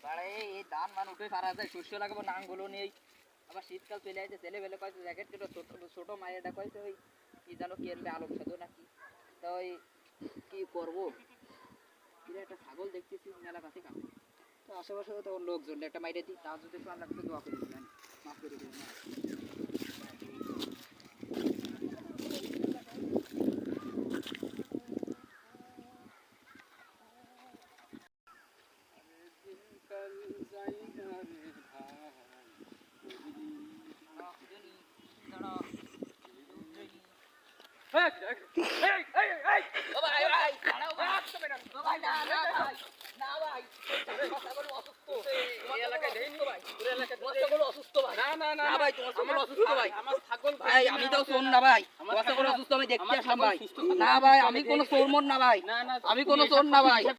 এই ধান মান উঠে পারা যায়, শস্য লাগাবো নাঙ্গলও নেই, আবার শীতকাল চলে আসছে, ছেলে বেলে কয়েছে জ্যাকেট কেটে ছোট মায়েরটা কয়েছে ওই কি জানো কেনবে আলোক সাধু নাকি, তা ওই কি করবো, একটা ছাগল দেখতেছি মেলা কাছে কাছে, তো আশেপাশে তো লোকজন একটা মাইরে দিই, তার যদি একটু আমরা দোয়া করে দিবেন, মাফ করে দিবেন। আমি তো চোর না ভাই, অসুস্থ আমি দেখতে আসলাম ভাই, না ভাই আমি কোনো চোর মন না ভাই, আমি কোনো চোর না ভাই।